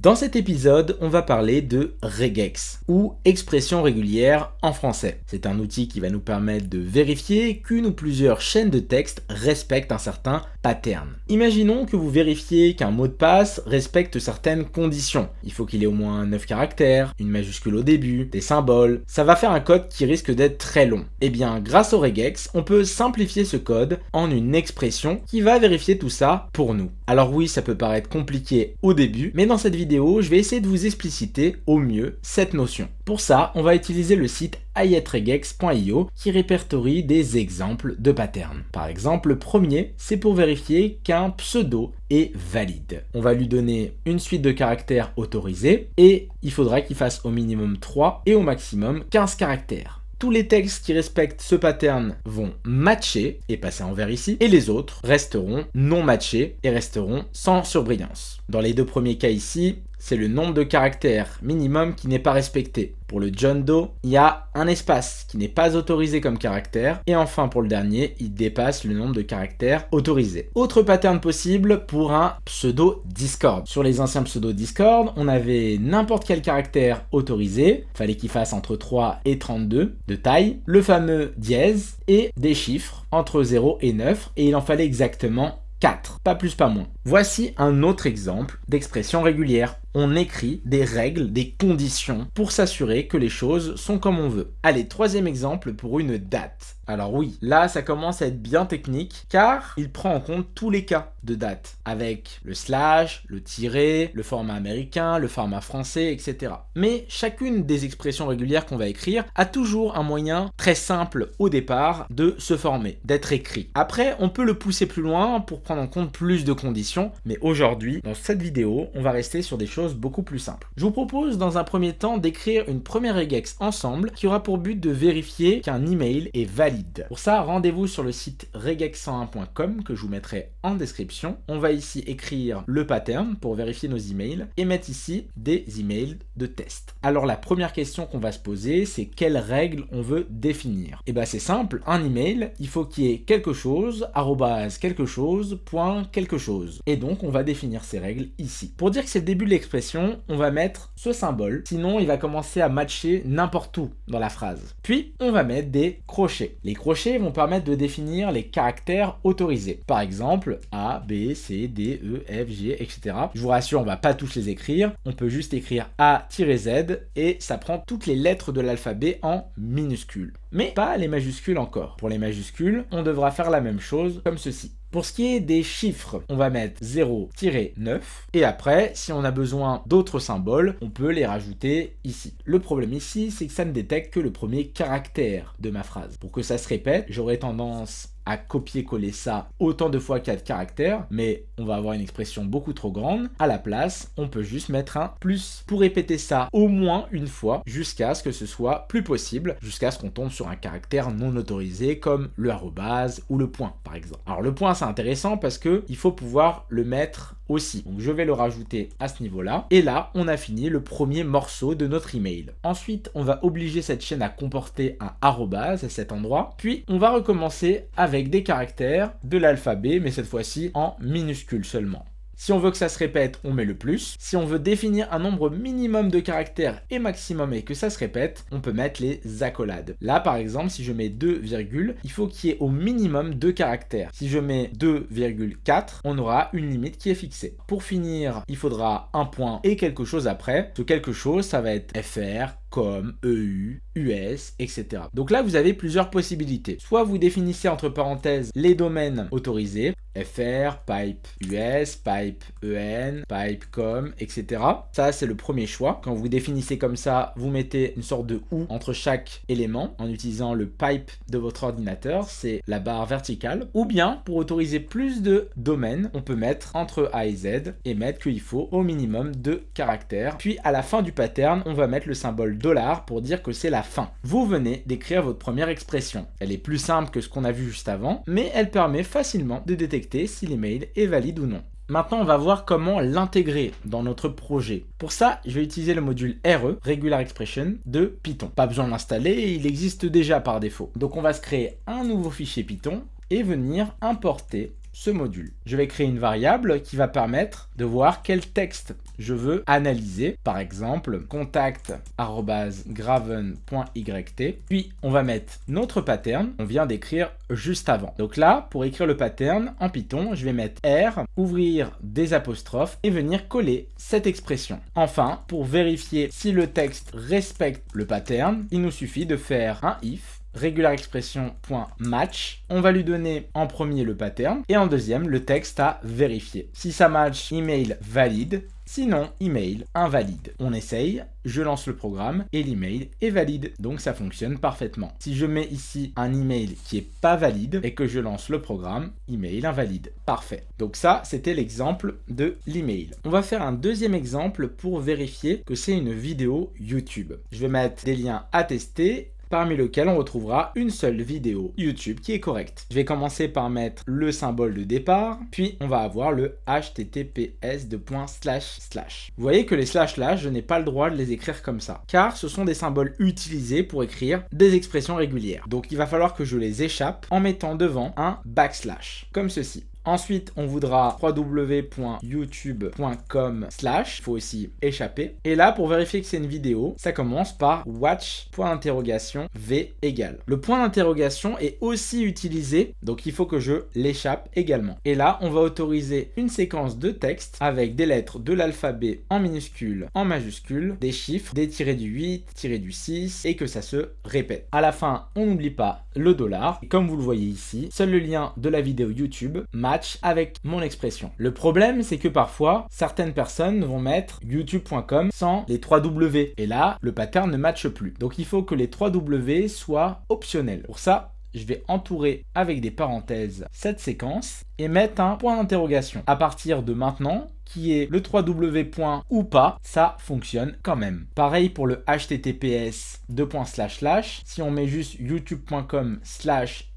Dans cet épisode, on va parler de regex, ou expression régulière en français. C'est un outil qui va nous permettre de vérifier qu'une ou plusieurs chaînes de texte respectent un certain pattern. Imaginons que vous vérifiez qu'un mot de passe respecte certaines conditions. Il faut qu'il ait au moins 9 caractères, une majuscule au début, des symboles. Ça va faire un code qui risque d'être très long. Et bien, grâce au regex, on peut simplifier ce code en une expression qui va vérifier tout ça pour nous. Alors oui, ça peut paraître compliqué au début, mais dans cette vidéo, je vais essayer de vous expliciter au mieux cette notion. Pour ça, on va utiliser le site ayetregex.io qui répertorie des exemples de patterns. Par exemple, le premier, c'est pour vérifier qu'un pseudo est valide. On va lui donner une suite de caractères autorisés et il faudra qu'il fasse au minimum 3 et au maximum 15 caractères. Tous les textes qui respectent ce pattern vont matcher et passer en vert ici, et les autres resteront non matchés et resteront sans surbrillance. Dans les deux premiers cas ici, c'est le nombre de caractères minimum qui n'est pas respecté. Pour le John Doe, il y a un espace qui n'est pas autorisé comme caractère. Et enfin, pour le dernier, il dépasse le nombre de caractères autorisés. Autre pattern possible pour un pseudo Discord. Sur les anciens pseudo Discord, on avait n'importe quel caractère autorisé. Fallait qu'il fasse entre 3 et 32 de taille. Le fameux dièse et des chiffres entre 0 et 9. Et il en fallait exactement 4, pas plus pas moins. Voici un autre exemple d'expression régulière. On écrit des règles, des conditions pour s'assurer que les choses sont comme on veut. Allez, troisième exemple pour une date. Alors oui, là ça commence à être bien technique car il prend en compte tous les cas de date avec le slash, le tiret, le format américain, le format français, etc. Mais chacune des expressions régulières qu'on va écrire a toujours un moyen très simple au départ de se former, d'être écrit. Après, on peut le pousser plus loin pour prendre en compte plus de conditions, mais aujourd'hui, dans cette vidéo, on va rester sur des choses beaucoup plus simples. Je vous propose dans un premier temps d'écrire une première regex ensemble qui aura pour but de vérifier qu'un email est valide. Pour ça, rendez-vous sur le site regex101.com que je vous mettrai en description. On va ici écrire le pattern pour vérifier nos emails et mettre ici des emails de test. Alors la première question qu'on va se poser, c'est quelles règles on veut définir. Et bien c'est simple, un email, il faut qu'il y ait quelque chose, arrobase quelque chose, point quelque chose. Et donc on va définir ces règles ici. Pour dire que c'est le début de l'expression, on va mettre ce symbole, sinon il va commencer à matcher n'importe où dans la phrase. Puis on va mettre des crochets. Les crochets vont permettre de définir les caractères autorisés. Par exemple, A, B, C, D, E, F, G, etc. Je vous rassure, on va pas tous les écrire. On peut juste écrire A-Z et ça prend toutes les lettres de l'alphabet en minuscules. Mais pas les majuscules encore. Pour les majuscules, on devra faire la même chose comme ceci. Pour ce qui est des chiffres, on va mettre 0-9 et après, si on a besoin d'autres symboles, on peut les rajouter ici. Le problème ici, c'est que ça ne détecte que le premier caractère de ma phrase. Pour que ça se répète, j'aurais tendance à copier-coller ça autant de fois qu'il y a de caractères, mais on va avoir une expression beaucoup trop grande. À la place, on peut juste mettre un plus pour répéter ça au moins une fois jusqu'à ce que ce soit plus possible, jusqu'à ce qu'on tombe sur un caractère non autorisé comme le arrobase ou le point par exemple. Alors le point c'est intéressant parce que il faut pouvoir le mettre aussi. Donc je vais le rajouter à ce niveau-là. Et là, on a fini le premier morceau de notre email. Ensuite, on va obliger cette chaîne à comporter un arrobase à cet endroit. Puis, on va recommencer avec des caractères de l'alphabet, mais cette fois-ci en minuscules seulement. Si on veut que ça se répète, on met le plus. Si on veut définir un nombre minimum de caractères et maximum et que ça se répète, on peut mettre les accolades. Là, par exemple, si je mets 2, il faut qu'il y ait au minimum 2 caractères. Si je mets 2,4, on aura une limite qui est fixée. Pour finir, il faudra un point et quelque chose après. Ce quelque chose, ça va être FR, com, EU, US, etc. Donc là, vous avez plusieurs possibilités. Soit vous définissez entre parenthèses les domaines autorisés, FR, pipe US, pipe EN, pipe com, etc. Ça, c'est le premier choix. Quand vous définissez comme ça, vous mettez une sorte de OU entre chaque élément en utilisant le pipe de votre ordinateur, c'est la barre verticale. Ou bien, pour autoriser plus de domaines, on peut mettre entre A et Z et mettre qu'il faut au minimum 2 caractères. Puis à la fin du pattern, on va mettre le symbole $ pour dire que c'est la fin. Vous venez d'écrire votre première expression. Elle est plus simple que ce qu'on a vu juste avant, mais elle permet facilement de détecter si l'email est valide ou non. Maintenant, on va voir comment l'intégrer dans notre projet. Pour ça, je vais utiliser le module RE, Regular Expression, de Python. Pas besoin de l'installer, il existe déjà par défaut. Donc on va se créer un nouveau fichier Python et venir importer ce module. Je vais créer une variable qui va permettre de voir quel texte je veux analyser. Par exemple, contact@graven.yt. Puis, on va mettre notre pattern qu'on vient d'écrire juste avant. Donc là, pour écrire le pattern en Python, je vais mettre R, ouvrir des apostrophes et venir coller cette expression. Enfin, pour vérifier si le texte respecte le pattern, il nous suffit de faire un if regularExpression.match. On va lui donner en premier le pattern et en deuxième le texte à vérifier. Si ça match, email valide. Sinon, email invalide. On essaye, je lance le programme et l'email est valide. Donc ça fonctionne parfaitement. Si je mets ici un email qui est pas valide et que je lance le programme, email invalide. Parfait. Donc ça, c'était l'exemple de l'email. On va faire un deuxième exemple pour vérifier que c'est une vidéo YouTube. Je vais mettre des liens à tester, parmi lesquels on retrouvera une seule vidéo YouTube qui est correcte. Je vais commencer par mettre le symbole de départ, puis on va avoir le https://. Vous voyez que les // je n'ai pas le droit de les écrire comme ça, car ce sont des symboles utilisés pour écrire des expressions régulières. Donc il va falloir que je les échappe en mettant devant un backslash, comme ceci. Ensuite, on voudra www.youtube.com/, il faut aussi échapper. Et là, pour vérifier que c'est une vidéo, ça commence par watch.v égale. Le point d'interrogation est aussi utilisé, donc il faut que je l'échappe également. Et là, on va autoriser une séquence de texte avec des lettres de l'alphabet en minuscule, en majuscule, des chiffres, des tirés du 8, tirés du 6, et que ça se répète. À la fin, on n'oublie pas le $. Et comme vous le voyez ici, seul le lien de la vidéo YouTube match avec mon expression. Le problème, c'est que parfois, certaines personnes vont mettre youtube.com sans les 3 W. Et là, le pattern ne matche plus. Donc, il faut que les 3 W soient optionnels. Pour ça, je vais entourer avec des parenthèses cette séquence et mettre un point d'interrogation. À partir de maintenant, qui est le 3W ou pas, ça fonctionne quand même. Pareil pour le https://. Si on met juste youtube.com/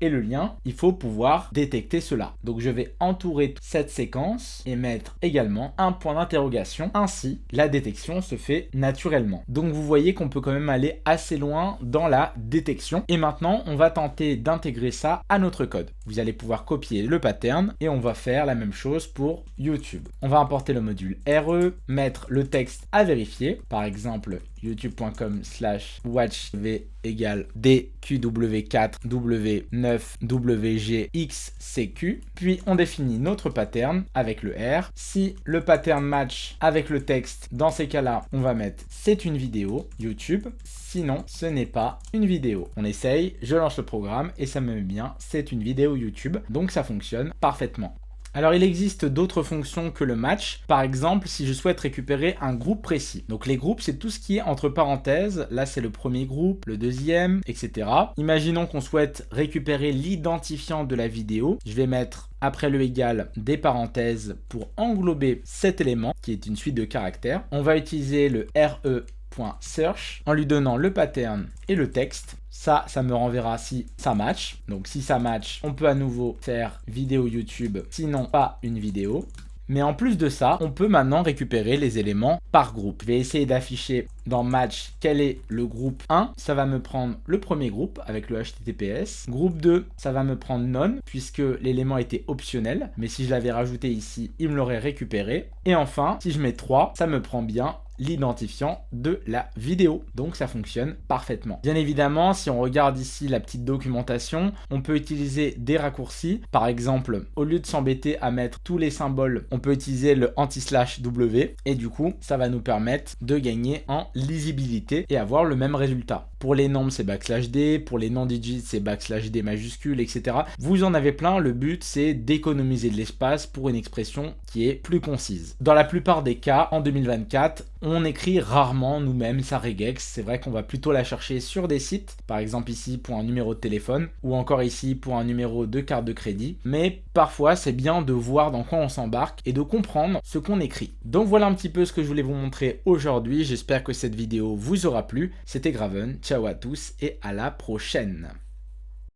et le lien, il faut pouvoir détecter cela. Donc je vais entourer cette séquence et mettre également un point d'interrogation. Ainsi, la détection se fait naturellement. Donc vous voyez qu'on peut quand même aller assez loin dans la détection. Et maintenant, on va tenter d'intégrer ça à notre code. Vous allez pouvoir copier le pattern et on va faire la même chose pour YouTube. On va importer le module RE, mettre le texte à vérifier, par exemple youtube.com/watchv égale dqw4w9wgxcq, puis on définit notre pattern avec le R. Si le pattern match avec le texte, dans ces cas-là, on va mettre c'est une vidéo YouTube, sinon ce n'est pas une vidéo. On essaye, je lance le programme et ça me met bien c'est une vidéo YouTube, donc ça fonctionne parfaitement. Alors il existe d'autres fonctions que le match, par exemple si je souhaite récupérer un groupe précis. Donc les groupes c'est tout ce qui est entre parenthèses, là c'est le premier groupe, le deuxième, etc. Imaginons qu'on souhaite récupérer l'identifiant de la vidéo, je vais mettre après le égal des parenthèses pour englober cet élément qui est une suite de caractères. On va utiliser le re.search en lui donnant le pattern et le texte. Ça me renverra si ça match. Donc si ça match, on peut à nouveau faire vidéo YouTube, sinon pas une vidéo. Mais en plus de ça, on peut maintenant récupérer les éléments par groupe. Je vais essayer d'afficher dans match quel est le groupe 1. Ça va me prendre le premier groupe avec le HTTPS. Groupe 2, ça va me prendre none puisque l'élément était optionnel. Mais si je l'avais rajouté ici, il me l'aurait récupéré. Et enfin, si je mets 3, ça me prend bien l'identifiant de la vidéo. Donc ça fonctionne parfaitement. Bien évidemment, si on regarde ici la petite documentation, on peut utiliser des raccourcis. Par exemple, au lieu de s'embêter à mettre tous les symboles, on peut utiliser le anti/w et du coup, ça va nous permettre de gagner en lisibilité et avoir le même résultat. Pour les nombres, c'est \d, pour les non-digits, c'est \d majuscule, etc. Vous en avez plein, le but c'est d'économiser de l'espace pour une expression qui est plus concise. Dans la plupart des cas, en 2024, on écrit rarement nous-mêmes sa regex. C'est vrai qu'on va plutôt la chercher sur des sites, par exemple ici pour un numéro de téléphone, ou encore ici pour un numéro de carte de crédit. Mais parfois, c'est bien de voir dans quoi on s'embarque et de comprendre ce qu'on écrit. Donc voilà un petit peu ce que je voulais vous montrer aujourd'hui. J'espère que cette vidéo vous aura plu. C'était Graven. Ciao à tous et à la prochaine.